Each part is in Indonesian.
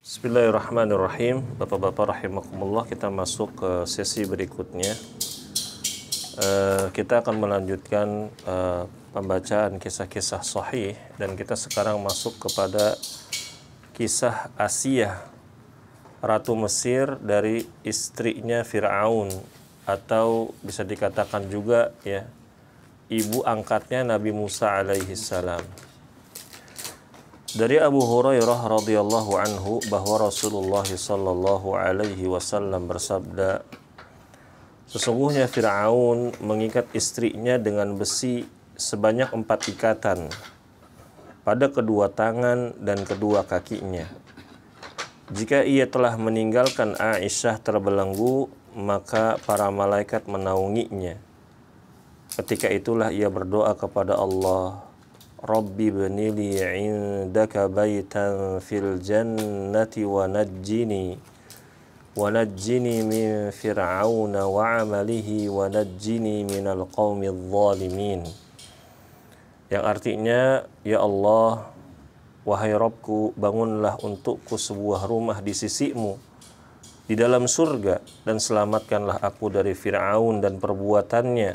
Bismillahirrahmanirrahim. Bapak-bapak rahimakumullah, kita masuk ke sesi berikutnya. Kita akan melanjutkan pembacaan kisah-kisah sahih, dan kita sekarang masuk kepada kisah Asiyah, Ratu Mesir dari istrinya Fir'aun, atau bisa dikatakan juga ya ibu angkatnya Nabi Musa alaihi salam. Dari Abu Hurairah radhiyallahu anhu bahwa Rasulullah sallallahu alaihi wasallam bersabda, sesungguhnya Fir'aun mengikat istrinya dengan besi sebanyak 4 ikatan pada kedua tangan dan kedua kakinya. Jika ia telah meninggalkan Aisyah terbelenggu, maka para malaikat menaunginya. Ketika itulah ia berdoa kepada Allah, Rabbi bnili indaka baitan fil jannati wa najjini min fir'auna wa amalihi wa najjini minal qawmidh zalimin. Yang artinya, ya Allah, wahai Rabbku, bangunlah untukku sebuah rumah di sisimu di dalam surga, dan selamatkanlah aku dari Fir'aun dan perbuatannya,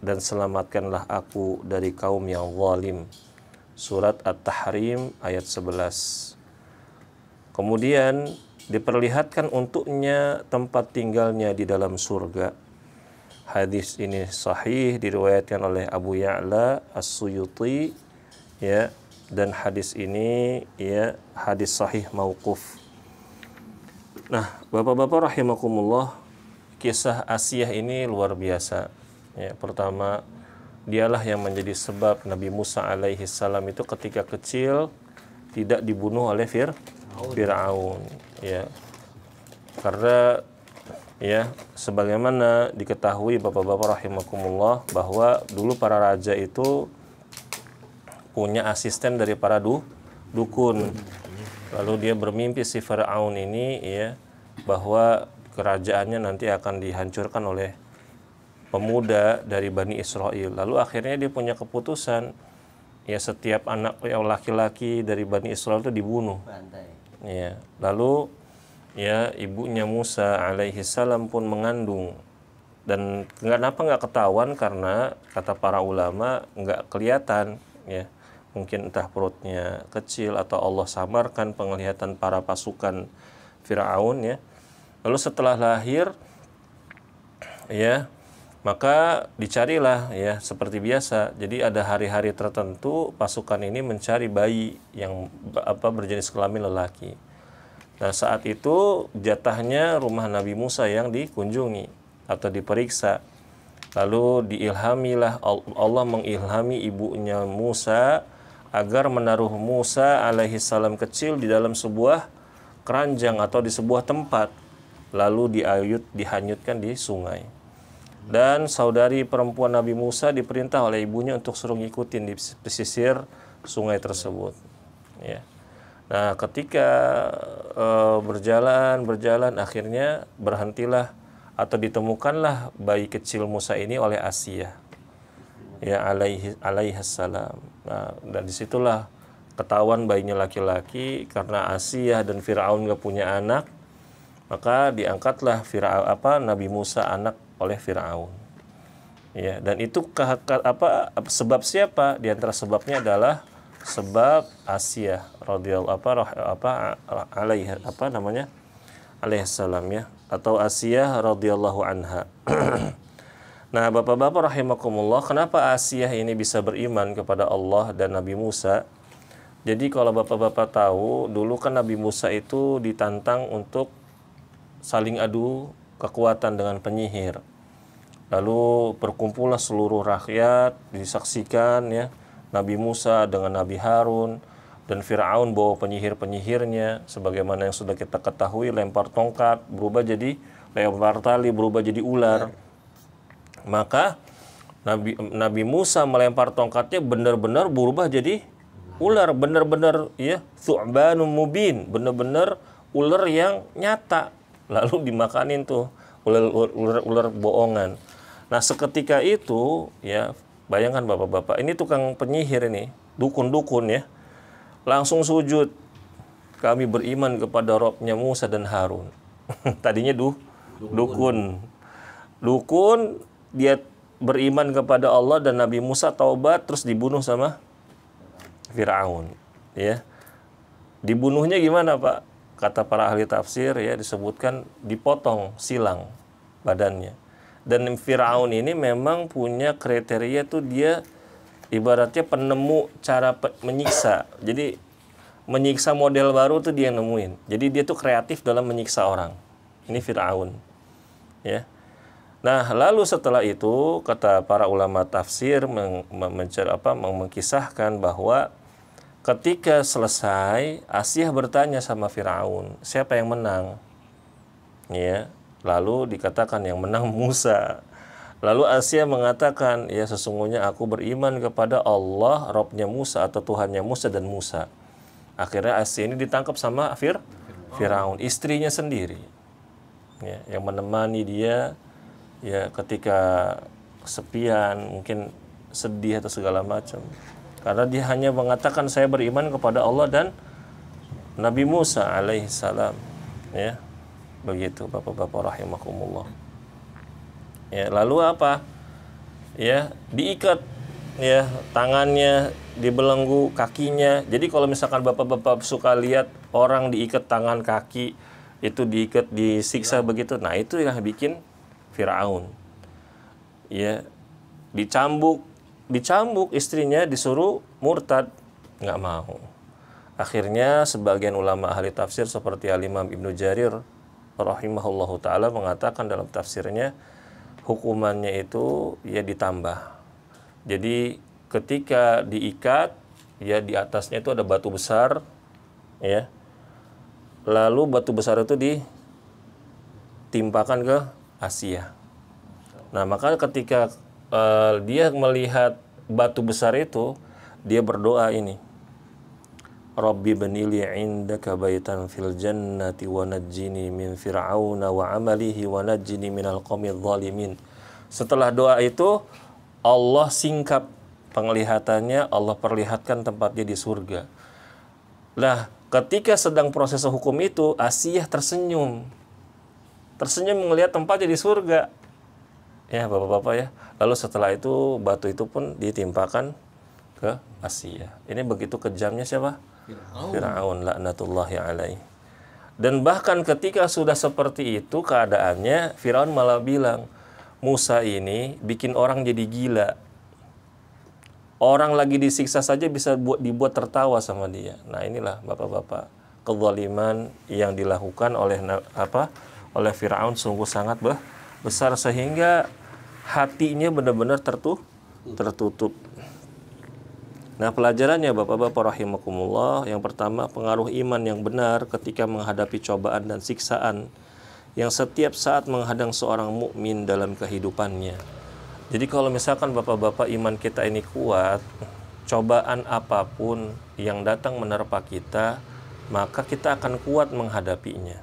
dan selamatkanlah aku dari kaum yang zalim. Surat At-Tahrim ayat 11. Kemudian diperlihatkan untuknya tempat tinggalnya di dalam surga. Hadis ini sahih, diriwayatkan oleh Abu Ya'la As-Suyuti, ya, dan hadis ini ya hadis sahih mauquf. Nah, Bapak-bapak rahimakumullah, kisah Asiyah ini luar biasa. Ya, pertama, dialah yang menjadi sebab Nabi Musa alaihi salam itu ketika kecil tidak dibunuh oleh Fir'aun, ya. Karena ya sebagaimana diketahui Bapak-bapak rahimakumullah bahwa dulu para raja itu punya asisten dari para dukun. Lalu dia bermimpi, si Fir'aun ini ya, bahwa kerajaannya nanti akan dihancurkan oleh pemuda dari Bani Israel. Lalu akhirnya dia punya keputusan, ya setiap anak yang laki-laki dari Bani Israel itu dibunuh. Ya, lalu ya ibunya Musa alaihi salam pun mengandung, dan kenapa nggak ketahuan, karena kata para ulama nggak kelihatan, ya mungkin entah perutnya kecil atau Allah samarkan penglihatan para pasukan Fir'aun, ya. Lalu setelah lahir, ya maka dicarilah, ya seperti biasa. Jadi ada hari-hari tertentu pasukan ini mencari bayi yang berjenis kelamin lelaki. Nah, saat itu jatahnya rumah Nabi Musa yang dikunjungi atau diperiksa. Lalu diilhamilah, Allah mengilhami ibunya Musa agar menaruh Musa alaihi salam kecil di dalam sebuah keranjang atau di sebuah tempat, lalu dihanyutkan di sungai. Dan saudari perempuan Nabi Musa diperintah oleh ibunya untuk suruh ngikutin di pesisir sungai tersebut, ya. Nah, ketika berjalan akhirnya berhentilah atau ditemukanlah bayi kecil Musa ini oleh Asiyah, ya alaihi salam. Nah, dan disitulah ketahuan bayinya laki-laki, karena Asiyah dan Fir'aun gak punya anak, maka diangkatlah Nabi Musa anak oleh Fir'aun, ya. Dan itu sebab siapa? Di antara sebabnya adalah sebab Asiyah alaihi salam, ya, atau Asiyah radhiyallahu anha. Nah, Bapak-bapak rahimakumullah, kenapa Asiyah ini bisa beriman kepada Allah dan Nabi Musa? Jadi kalau Bapak-bapak tahu, dulu kan Nabi Musa itu ditantang untuk saling adu kekuatan dengan penyihir. Lalu berkumpullah seluruh rakyat, disaksikan, ya, Nabi Musa dengan Nabi Harun, dan Fir'aun bawa penyihir-penyihirnya, sebagaimana yang sudah kita ketahui, lempar tongkat berubah jadi, lempar tali berubah jadi ular. Maka Nabi Musa melempar tongkatnya benar-benar berubah jadi ular, benar-benar ya thu'banun mubin, benar-benar ular yang nyata. Lalu dimakanin tuh ular bohongan. Nah, seketika itu, ya, bayangkan Bapak-bapak, ini tukang penyihir ini, dukun-dukun, ya, langsung sujud kami beriman kepada Robnya Musa dan Harun. Tadinya dukun. Dukun, dia beriman kepada Allah dan Nabi Musa, taubat, terus dibunuh sama Firaun. Ya, dibunuhnya gimana Pak? Kata para ahli tafsir ya, disebutkan dipotong silang badannya. Dan Firaun ini memang punya kriteria tuh, dia ibaratnya penemu cara menyiksa. Jadi menyiksa model baru tuh dia nemuin. Jadi dia tuh kreatif dalam menyiksa orang. Ini Firaun. Ya. Nah, lalu setelah itu kata para ulama tafsir mengkisahkan bahwa ketika selesai, Asiyah bertanya sama Firaun, siapa yang menang? Ya. Lalu dikatakan yang menang Musa. Lalu Asiyah mengatakan, ya sesungguhnya aku beriman kepada Allah, Robnya Musa atau Tuhannya Musa dan Musa. Akhirnya Asiyah ini ditangkap sama Firaun, istrinya sendiri, ya, yang menemani dia ya ketika kesepian, mungkin sedih atau segala macam. Karena dia hanya mengatakan saya beriman kepada Allah dan Nabi Musa alaihissalam. Ya, begitu Bapak-bapak rahimakumullah. Ya, lalu apa? Ya, diikat ya tangannya, dibelenggu kakinya. Jadi kalau misalkan bapak-bapak suka lihat orang diikat tangan kaki, itu diikat, disiksa begitu, nah itu yang bikin Firaun. Ya, dicambuk istrinya, disuruh murtad, nggak mau. Akhirnya sebagian ulama ahli tafsir seperti Al-Imam Ibnu Jarir rahimahullahu taala mengatakan dalam tafsirnya, hukumannya itu ya ditambah. Jadi ketika diikat, ya di atasnya itu ada batu besar, ya. Lalu batu besar itu ditimpakan ke Asiyah. Nah, maka ketika dia melihat batu besar itu, dia berdoa ini, Rabbi banili indaka baitan fil jannati wa najjini min fir'auna wa amalihi wa najjini minal qaumidz zalimin. Setelah doa itu, Allah singkap penglihatannya, Allah perlihatkan tempatnya di surga. Nah, ketika sedang proses hukum itu, Asiyah tersenyum melihat tempatnya di surga. Ya, bapak-bapak ya. Lalu setelah itu, batu itu pun ditimpakan ke Asiyah. Ini begitu kejamnya siapa? Firaun laknatullahi alaih. Dan bahkan ketika sudah seperti itu keadaannya, Firaun malah bilang, Musa ini bikin orang jadi gila. Orang lagi disiksa saja bisa dibuat tertawa sama dia. Nah, inilah bapak-bapak, kezaliman yang dilakukan oleh Firaun sungguh sangat besar, sehingga hatinya benar-benar tertutup. Nah, pelajarannya bapak-bapak rahimakumullah, yang pertama, pengaruh iman yang benar ketika menghadapi cobaan dan siksaan yang setiap saat menghadang seorang mukmin dalam kehidupannya. Jadi kalau misalkan bapak-bapak iman kita ini kuat, cobaan apapun yang datang menerpa kita, maka kita akan kuat menghadapinya.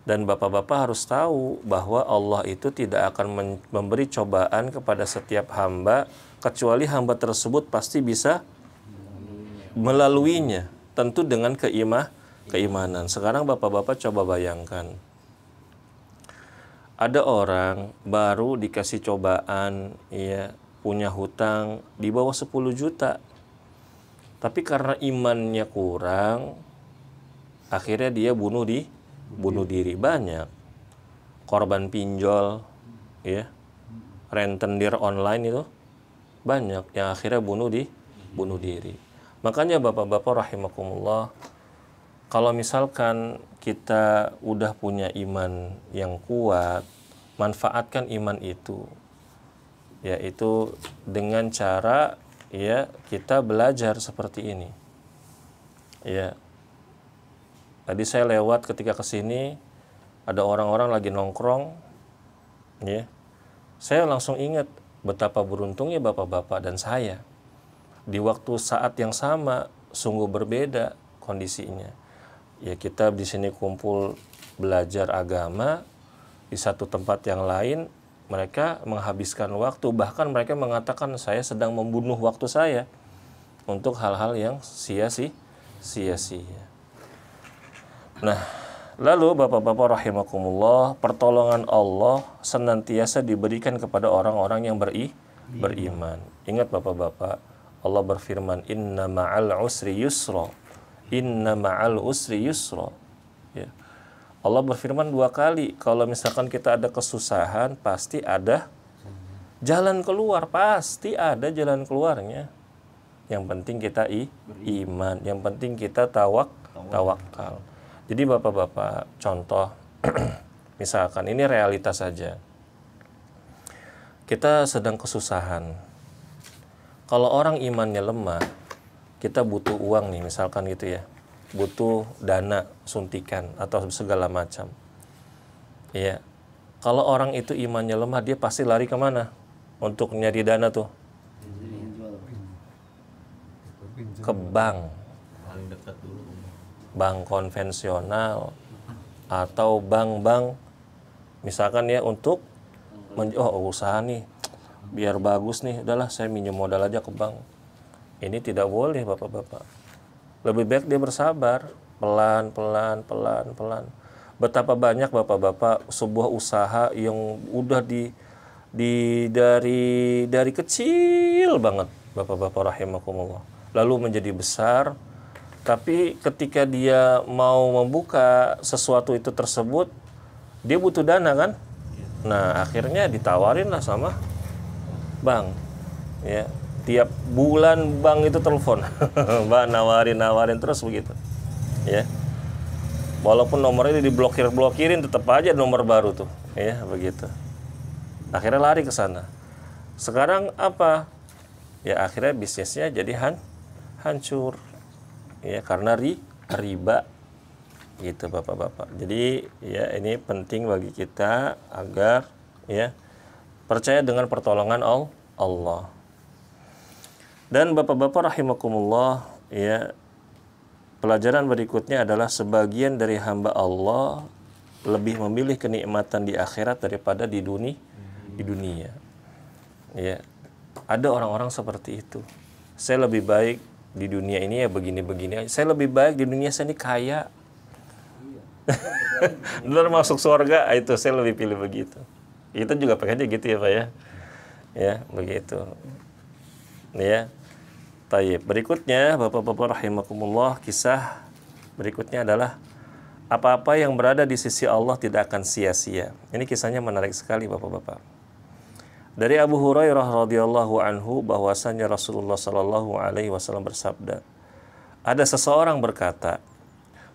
Dan bapak-bapak harus tahu bahwa Allah itu tidak akan memberi cobaan kepada setiap hamba, kecuali hamba tersebut pasti bisa melaluinya, tentu dengan keimanan. Sekarang bapak-bapak coba bayangkan, ada orang baru dikasih cobaan, ya, punya hutang di bawah 10 juta. Tapi karena imannya kurang, akhirnya dia bunuh diri. Banyak korban pinjol, ya, rentenir online itu banyak yang akhirnya bunuh diri. Makanya bapak-bapak rahimakumullah, kalau misalkan kita udah punya iman yang kuat, manfaatkan iman itu, yaitu dengan cara ya kita belajar seperti ini. Ya, tadi saya lewat ketika kesini, ada orang-orang lagi nongkrong, ya, saya langsung ingat betapa beruntungnya bapak-bapak dan saya. Di waktu saat yang sama, sungguh berbeda kondisinya. Ya, kita di sini kumpul belajar agama, di satu tempat yang lain mereka menghabiskan waktu, bahkan mereka mengatakan saya sedang membunuh waktu saya untuk hal-hal yang sia-sia. Nah, lalu Bapak-bapak rahimakumullah, pertolongan Allah senantiasa diberikan kepada orang-orang yang beriman. Ingat Bapak-bapak, Allah berfirman, "Inna ma'al usri yusra." Inna ma'al usri yusra. Ya. Allah berfirman 2 kali, kalau misalkan kita ada kesusahan, pasti ada jalan keluar, pasti ada jalan keluarnya. Yang penting kita iman, yang penting kita tawakal. Jadi Bapak-bapak, contoh misalkan ini realitas saja. Kita sedang kesusahan. Kalau orang imannya lemah, kita butuh uang nih misalkan gitu ya. Butuh dana, suntikan atau segala macam. Iya. Kalau orang itu imannya lemah, dia pasti lari kemana untuk nyari dana tuh? Ke bank. Paling dekat dulu. Bank konvensional atau bank-bank misalkan ya untuk usaha nih biar bagus nih, udahlah saya minjem modal aja ke bank. Ini tidak boleh Bapak-bapak. Lebih baik dia bersabar, pelan. Betapa banyak Bapak-bapak sebuah usaha yang udah dari kecil banget Bapak-bapak rahimakumullah, lalu menjadi besar. Tapi ketika dia mau membuka sesuatu itu tersebut, dia butuh dana kan? Nah, akhirnya ditawarin lah sama bank. Ya, tiap bulan bank itu telepon. Mbak nawarin terus begitu. Ya. Walaupun nomornya diblokir-blokirin, tetap aja nomor baru tuh. Ya, begitu. Akhirnya lari ke sana. Sekarang apa? Ya, akhirnya bisnisnya jadi hancur. Ya, karena riba gitu Bapak-bapak. Jadi ya ini penting bagi kita agar ya percaya dengan pertolongan Allah. Dan Bapak-bapak rahimakumullah, ya pelajaran berikutnya adalah sebagian dari hamba Allah lebih memilih kenikmatan di akhirat daripada di dunia. Ya. Ada orang-orang seperti itu. Saya lebih baik di dunia ini ya begini-begini. Saya lebih baik di dunia saya ini kaya. Benar masuk surga, itu saya lebih pilih begitu. Itu juga pengennya gitu ya Pak ya. Ya, begitu. Ya. Taib. Berikutnya Bapak-bapak rahimakumullah, kisah berikutnya adalah apa-apa yang berada di sisi Allah tidak akan sia-sia. Ini kisahnya menarik sekali Bapak-bapak. Dari Abu Hurairah radhiyallahu anhu bahwasanya Rasulullah sallallahu alaihi wasallam bersabda, ada seseorang berkata,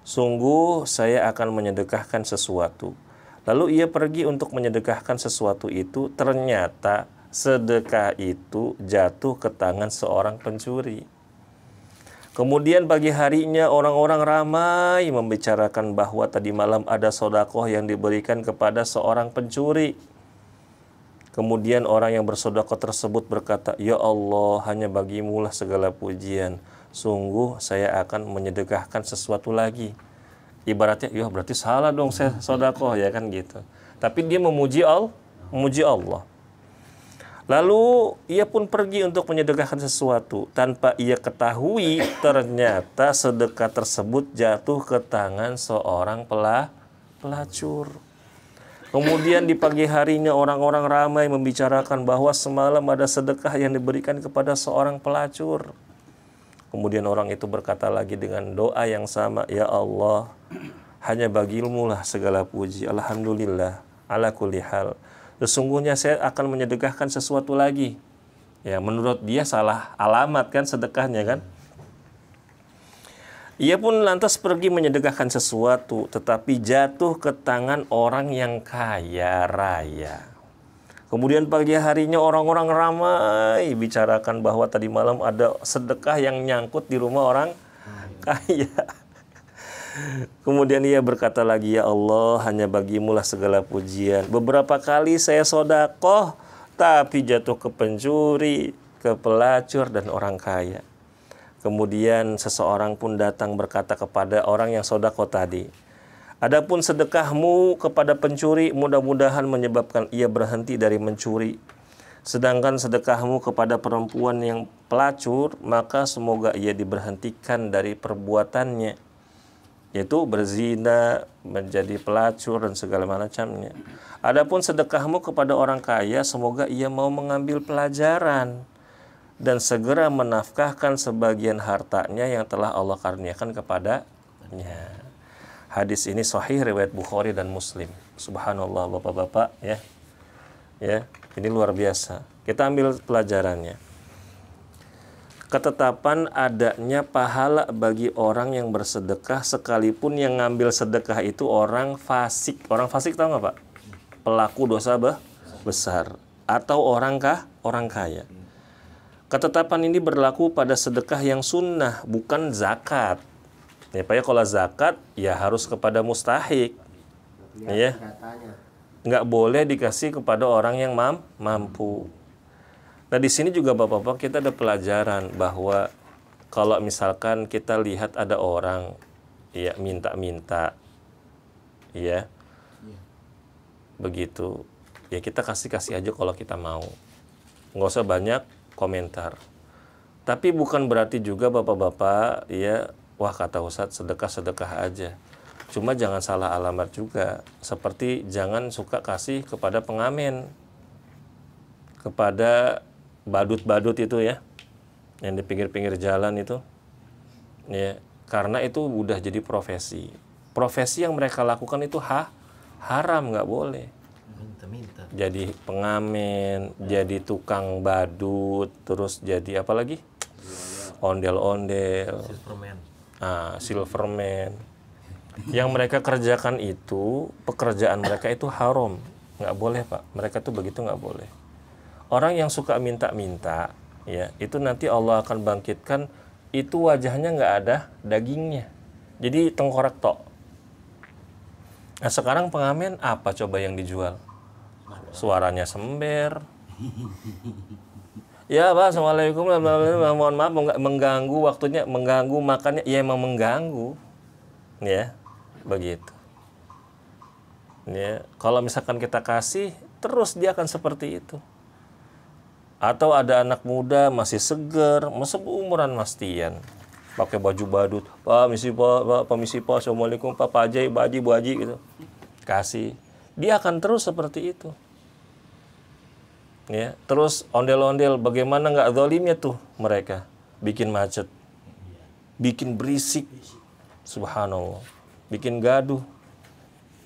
sungguh saya akan menyedekahkan sesuatu. Lalu ia pergi untuk menyedekahkan sesuatu itu, ternyata sedekah itu jatuh ke tangan seorang pencuri. Kemudian pagi harinya orang-orang ramai membicarakan bahwa tadi malam ada sedekah yang diberikan kepada seorang pencuri. Kemudian orang yang bersedekah tersebut berkata, ya Allah, hanya bagimulah segala pujian. Sungguh saya akan menyedekahkan sesuatu lagi. Ibaratnya, ya berarti salah dong saya sedekah, ya kan gitu. Tapi dia memuji Allah. Lalu ia pun pergi untuk menyedekahkan sesuatu. Tanpa ia ketahui, ternyata sedekah tersebut jatuh ke tangan seorang pelacur. Kemudian di pagi harinya orang-orang ramai membicarakan bahwa semalam ada sedekah yang diberikan kepada seorang pelacur. Kemudian orang itu berkata lagi dengan doa yang sama, ya Allah, hanya bagimu lah segala puji. Alhamdulillah, ala kulli hal. Sesungguhnya saya akan menyedekahkan sesuatu lagi. Ya, menurut dia salah alamat kan sedekahnya kan. Ia pun lantas pergi menyedekahkan sesuatu, tetapi jatuh ke tangan orang yang kaya raya. Kemudian pagi harinya orang-orang ramai bicarakan bahwa tadi malam ada sedekah yang nyangkut di rumah orang kaya. Kemudian ia berkata lagi, ya Allah, hanya bagimulah segala pujian. Beberapa kali saya sedekah, tapi jatuh ke pencuri, ke pelacur, dan orang kaya. Kemudian seseorang pun datang berkata kepada orang yang sedekah tadi, adapun sedekahmu kepada pencuri mudah-mudahan menyebabkan ia berhenti dari mencuri. Sedangkan sedekahmu kepada perempuan yang pelacur, maka semoga ia diberhentikan dari perbuatannya. yaitu berzina, menjadi pelacur dan segala macamnya. Adapun sedekahmu kepada orang kaya, semoga ia mau mengambil pelajaran dan segera menafkahkan sebagian hartanya yang telah Allah karuniakan kepadanya. Hadis ini sahih riwayat Bukhari dan Muslim. Subhanallah Bapak-bapak ya. Ya, ini luar biasa. Kita ambil pelajarannya. Ketetapan adanya pahala bagi orang yang bersedekah sekalipun yang ngambil sedekah itu orang fasik. Orang fasik tahu nggak Pak? Pelaku dosa besar atau orang kaya. Ketetapan ini berlaku pada sedekah yang sunnah, bukan zakat. Ya Pak ya, kalau zakat ya harus kepada mustahik. Ya. Nggak boleh dikasih kepada orang yang mampu. Nah di sini juga Bapak-bapak kita ada pelajaran bahwa kalau misalkan kita lihat ada orang ya minta-minta ya begitu ya kita kasih aja kalau kita mau, nggak usah banyak komentar. Tapi bukan berarti juga Bapak-bapak ya wah kata Ustadz sedekah aja. Cuma jangan salah alamat juga, seperti jangan suka kasih kepada pengamen, kepada badut-badut itu ya, yang di pinggir-pinggir jalan itu, ya, karena itu udah jadi profesi. Profesi yang mereka lakukan itu haram, nggak boleh. Minta-minta. Jadi pengamen, jadi tukang badut, terus jadi apa lagi? Ondel-ondel. Silverman. Yang mereka kerjakan itu, pekerjaan mereka itu haram, nggak boleh Pak. Mereka tuh begitu nggak boleh. Orang yang suka minta-minta, ya itu nanti Allah akan bangkitkan, itu wajahnya nggak ada dagingnya, jadi tengkorak tok. Nah sekarang pengamen apa coba yang dijual? Suaranya sember. Ya Pak, Assalamualaikum, mohon maaf mengganggu waktunya, mengganggu makannya, ya emang mengganggu, ya begitu. Ya kalau misalkan kita kasih, terus dia akan seperti itu. Atau ada anak muda masih seger, masa umuran Mas Tian, pakai baju badut, Pak, permisi Pak, Assalamualaikum Pak, Pak Haji, Bu Haji, Bu Haji gitu. Kasih. Dia akan terus seperti itu. Ya, terus ondel-ondel, bagaimana nggak zalimnya tuh mereka? Bikin macet. Bikin berisik. Subhanallah. Bikin gaduh.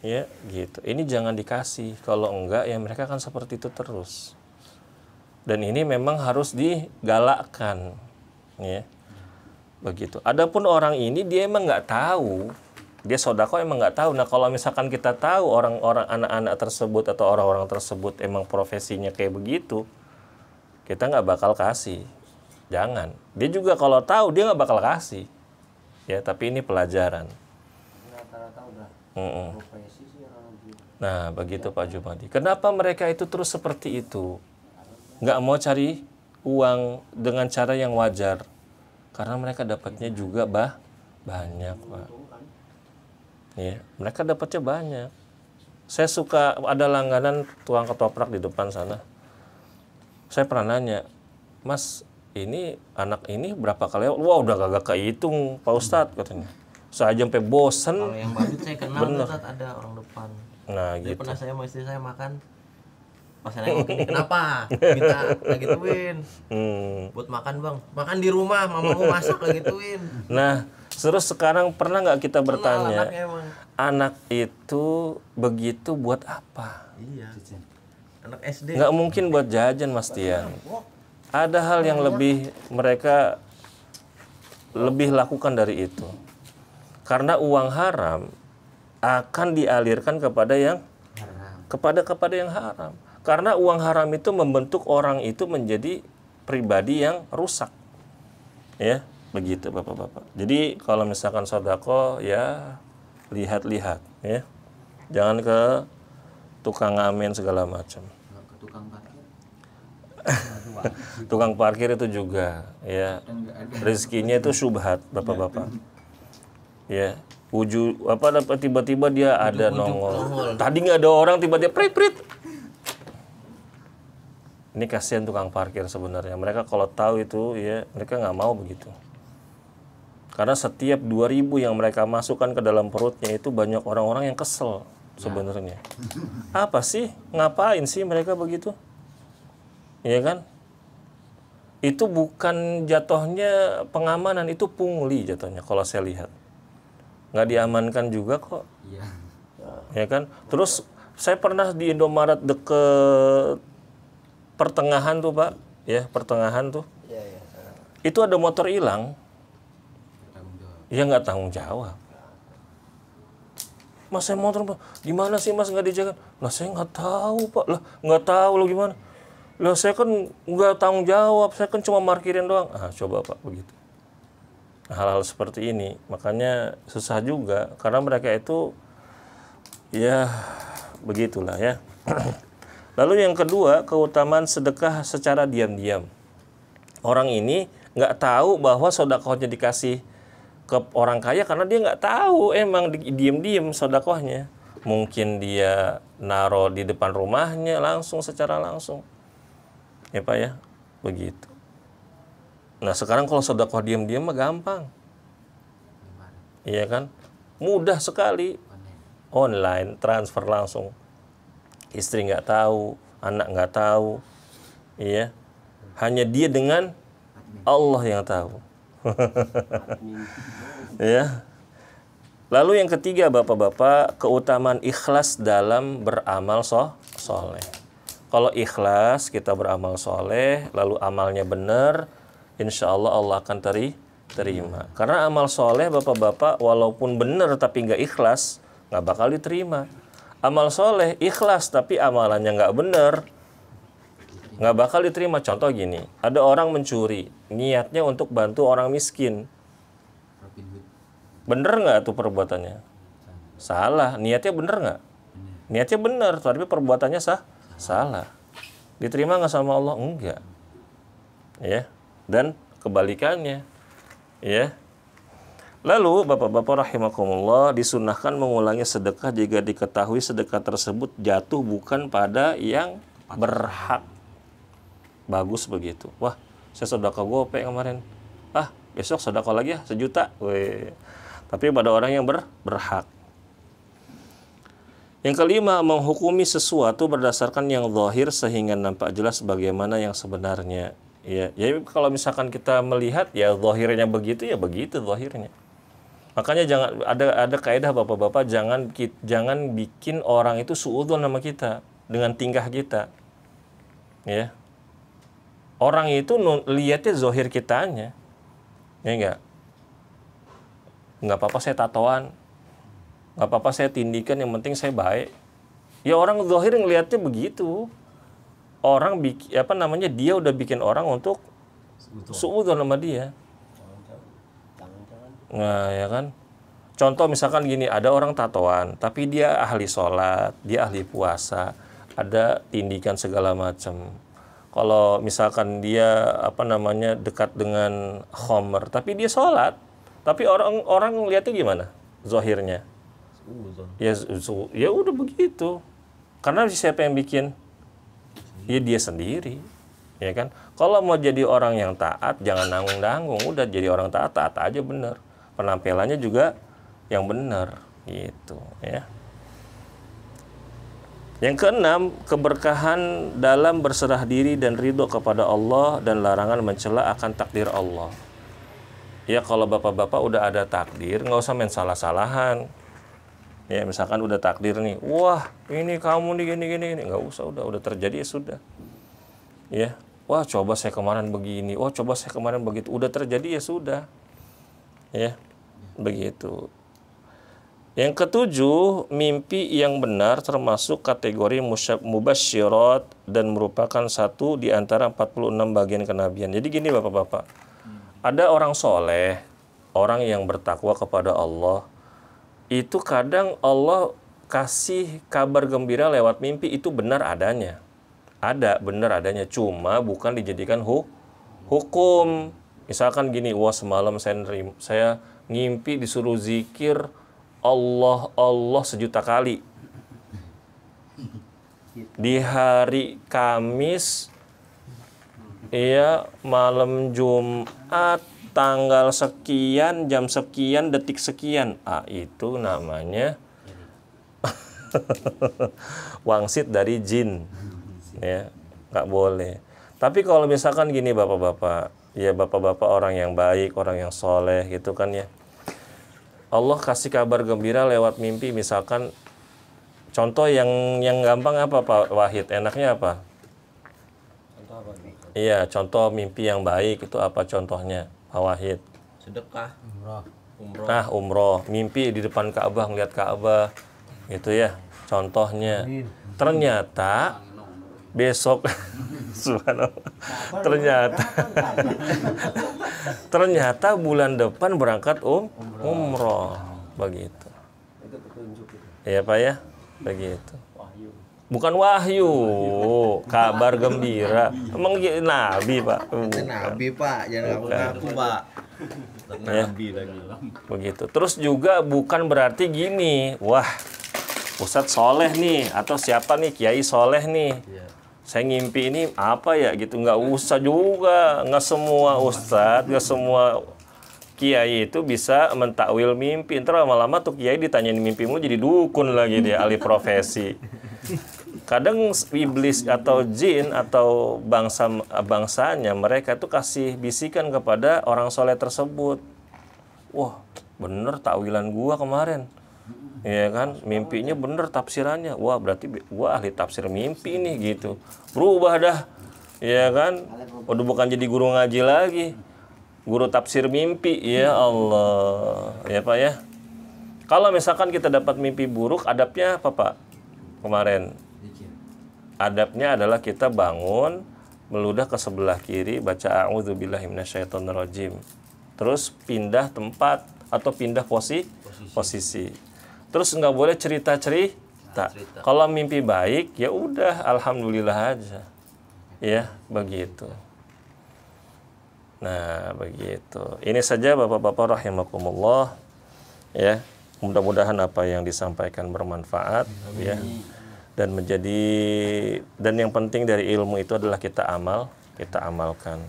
Ya, gitu. Ini jangan dikasih. Kalau enggak ya mereka akan seperti itu terus. Dan ini memang harus digalakkan, ya, begitu. Adapun orang ini dia emang nggak tahu, dia sodako emang nggak tahu. Nah kalau misalkan kita tahu orang-orang anak-anak tersebut atau orang-orang tersebut emang profesinya kayak begitu, kita nggak bakal kasih, jangan. Dia juga kalau tahu dia nggak bakal kasih, ya. Tapi ini pelajaran. Nah begitu Pak Jumadi. Kenapa mereka itu terus seperti itu? Nggak mau cari uang dengan cara yang wajar, karena mereka dapatnya juga banyak Pak. Ya, mereka dapatnya banyak. Saya suka ada langganan tukang ketoprak di depan sana. Saya pernah nanya, Mas, ini anak ini berapa kali? Wah udah kagak kehitung Pak Ustadz katanya. Saya aja sampai bosen. Kalau yang badut saya kenal Ustadz, ada orang depan. Nah jadi gitu. Pernah saya sama istri saya makan. Pas saya nengok ini, kenapa? Minta gituin. Buat makan bang, makan di rumah, mama mau masak gituin. Nah, terus sekarang pernah nggak kita bertanya, anak itu begitu buat apa? Iya. Anak SD. Nggak mungkin buat jajan Mas Tian. Ada hal yang mereka lebih lakukan dari itu. Karena uang haram akan dialirkan kepada yang haram. Karena uang haram itu membentuk orang itu menjadi pribadi yang rusak. Ya, begitu Bapak-bapak. Jadi kalau misalkan sedekah ya lihat-lihat ya. Jangan ke tukang ngamen segala macam. Ke tukang parkir. Tukang parkir itu juga ya. Rezekinya itu syubhat Bapak-bapak. Ya, tiba-tiba dia ada nongol. Tadi nggak ada orang, tiba-tiba prit. Ini kasihan tukang parkir sebenarnya. Mereka kalau tahu itu ya mereka nggak mau begitu. Karena setiap 2.000 yang mereka masukkan ke dalam perutnya itu banyak orang-orang yang kesel sebenarnya. Apa sih? Ngapain sih mereka begitu? Ya kan? Itu bukan jatuhnya pengamanan, itu pungli jatuhnya kalau saya lihat. Nggak diamankan juga kok. Iya. Ya kan? Terus saya pernah di Indomaret deket pertengahan tuh Pak, ya pertengahan tuh. Itu ada motor hilang, ya nggak tanggung jawab. Mas saya motor, gimana sih mas nggak dijaga? Lah saya nggak tahu Pak, lah nggak tahu lo gimana? Lah saya kan nggak tanggung jawab, saya kan cuma parkirin doang. Ah coba Pak begitu. Hal-hal seperti ini, makanya susah juga karena mereka itu ya begitulah ya. Lalu yang kedua, keutamaan sedekah secara diam-diam. Orang ini nggak tahu bahwa sedekahnya dikasih ke orang kaya karena dia nggak tahu emang diam-diam sedekahnya. Mungkin dia naro di depan rumahnya langsung secara langsung. Ya Pak ya, begitu. Nah sekarang kalau sedekah diam-diam mah gampang. Iya kan? Mudah sekali. Online, transfer langsung. Istri nggak tahu, anak nggak tahu. Iya. Hanya dia dengan Allah yang tahu. Ya. Lalu yang ketiga Bapak-bapak, keutamaan ikhlas dalam beramal soleh. Kalau ikhlas kita beramal soleh, lalu amalnya benar, insya Allah Allah akan terima. Karena amal soleh Bapak-bapak walaupun benar tapi nggak ikhlas, nggak bakal diterima. Amal soleh ikhlas tapi amalannya nggak benar, nggak bakal diterima. Contoh gini, ada orang mencuri, niatnya untuk bantu orang miskin. Bener nggak tuh perbuatannya? Salah. Niatnya bener nggak? Niatnya bener, tapi perbuatannya salah. Diterima nggak sama Allah? Enggak. Ya. Dan kebalikannya. Ya. Lalu Bapak-bapak rahimakumullah, disunahkan mengulangi sedekah jika diketahui sedekah tersebut jatuh bukan pada yang berhak. Bagus begitu. Wah, saya sedekah gope kemarin. Ah, besok sedekah lagi ya 1 juta. Weh. Tapi pada orang yang berhak. Yang kelima, menghukumi sesuatu berdasarkan yang zahir sehingga nampak jelas bagaimana yang sebenarnya. Ya, jadi kalau misalkan kita melihat ya zahirnya begitu ya begitu zahirnya. Makanya jangan ada kaidah Bapak-bapak, jangan bikin orang itu suudzon sama kita dengan tingkah kita. Ya. Orang itu lihatnya zahir kitanya. Ya enggak? Nggak apa-apa saya tatoan, nggak apa-apa saya tindikan, yang penting saya baik. Ya orang zahir ngelihatnya begitu. Orang dia udah bikin orang untuk suudzon sama dia. Nah ya kan. Contoh misalkan gini, ada orang tatoan, tapi dia ahli sholat, dia ahli puasa, ada tindikan segala macam. Kalau misalkan dia dekat dengan khomer, tapi dia sholat. Tapi orang ngeliatnya gimana? Zahirnya. Ya udah begitu. Karena siapa yang bikin? Ya dia sendiri. Ya kan? Kalau mau jadi orang yang taat, jangan nanggung-nanggung. Udah jadi orang taat aja bener. Penampilannya juga yang benar. Gitu. Ya. Yang keenam, keberkahan dalam berserah diri dan ridho kepada Allah dan larangan mencela akan takdir Allah. Ya kalau bapak-bapak udah ada takdir, nggak usah main salah-salahan. Ya misalkan udah takdir nih, wah ini kamu nih gini, nggak usah, udah terjadi ya sudah. Ya, wah coba saya kemarin begini, wah coba saya kemarin begitu, udah terjadi ya sudah. Ya, begitu. Yang ketujuh, mimpi yang benar termasuk kategori mubasyirat dan merupakan satu di antara 46 bagian kenabian. Jadi gini bapak-bapak. Ada orang soleh, orang yang bertakwa kepada Allah, itu kadang Allah kasih kabar gembira lewat mimpi, itu benar adanya. Ada, benar adanya, cuma bukan dijadikan hukum. Misalkan gini, wah semalam saya ngimpi disuruh zikir Allah 1 juta kali. Di hari Kamis, malam Jumat tanggal sekian, jam sekian, detik sekian. Itu namanya wangsit dari jin. Ya, nggak boleh. Tapi kalau misalkan gini bapak-bapak, ya bapak-bapak orang yang baik, orang yang soleh gitu kan ya. Allah kasih kabar gembira lewat mimpi, misalkan contoh yang gampang apa Pak Wahid? Enaknya apa? Contoh apa nih? Iya, contoh mimpi yang baik itu apa contohnya, Pak Wahid? Sedekah, umroh. Nah, umroh, mimpi di depan Ka'bah, ngeliat Ka'bah, gitu ya. Contohnya, ternyata besok, subhanallah, ternyata bulan depan berangkat umroh, begitu. Itu petunjuk itu. Iya Pak ya, begitu. Bukan wahyu, kabar gembira. Emang nabi Pak? Itu nabi Pak, jangan ngaku-ngaku Pak. Nabi lagi. Begitu. Terus juga bukan berarti gini, wah Ustadz soleh nih, atau siapa nih kiai soleh nih. Saya ngimpi ini apa ya gitu, nggak usah juga, nggak semua ustadz, nggak semua kiai itu bisa mentakwil mimpi. Ntar lama-lama tuh kiai ditanyain mimpimu jadi dukun lagi dia, ahli profesi. Kadang iblis atau jin atau bangsanya mereka tuh kasih bisikan kepada orang soleh tersebut. Wah bener takwilan gua kemarin. Ya kan, mimpinya bener tafsirannya. Wah, berarti gua ahli tafsir mimpi nih gitu. Berubah dah. Ya kan? Udah bukan jadi guru ngaji lagi. Guru tafsir mimpi. Ya Allah. Ya Pak ya. Kalau misalkan kita dapat mimpi buruk, adabnya apa Pak? Kemarin. Adabnya adalah kita bangun, meludah ke sebelah kiri, baca a'udzubillahi minasyaitonirrajim. Terus pindah tempat atau pindah posisi. Terus nggak boleh cerita. Kalau mimpi baik, ya udah, alhamdulillah aja. Ya, begitu. Nah, begitu. Ini saja Bapak-bapak rahimakumullah. Ya, mudah-mudahan apa yang disampaikan bermanfaat. Ya, dan yang penting dari ilmu itu adalah kita amalkan.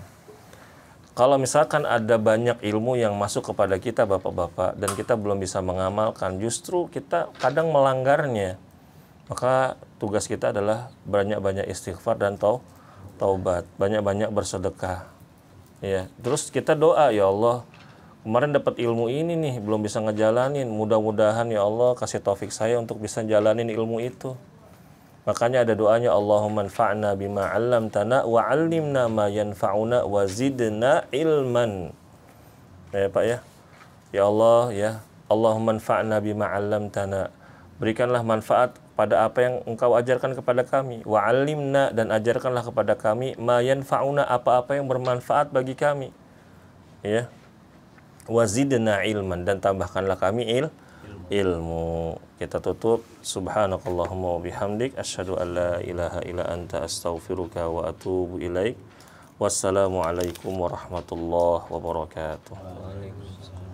Kalau misalkan ada banyak ilmu yang masuk kepada kita bapak-bapak dan kita belum bisa mengamalkan, justru kita kadang melanggarnya. Maka tugas kita adalah banyak-banyak istighfar dan taubat, banyak-banyak bersedekah. Ya, terus kita doa, ya Allah, kemarin dapat ilmu ini nih, belum bisa ngejalanin. Mudah-mudahan ya Allah kasih taufik saya untuk bisa jalanin ilmu itu. Makanya ada doanya, Allahumma anfa'na bima 'allamtana wa 'allimna ma yanfa'una wa zidna ilman. Ya Pak ya. Ya Allah ya, Allahumma anfa'na bima 'allamtana. Berikanlah manfaat pada apa yang Engkau ajarkan kepada kami. Wa 'allimna, dan ajarkanlah kepada kami ma yanfa'una, apa-apa yang bermanfaat bagi kami. Ya. Wa zidna ilman, dan tambahkanlah kami ilmu. Kita tutup, subhanakallahumma wa bihamdik, asyhadu an la ilaha illa anta, astaghfiruka wa atubu ilaik. Wassalamualaikum warahmatullahi wabarakatuh. Waalaikumsalam.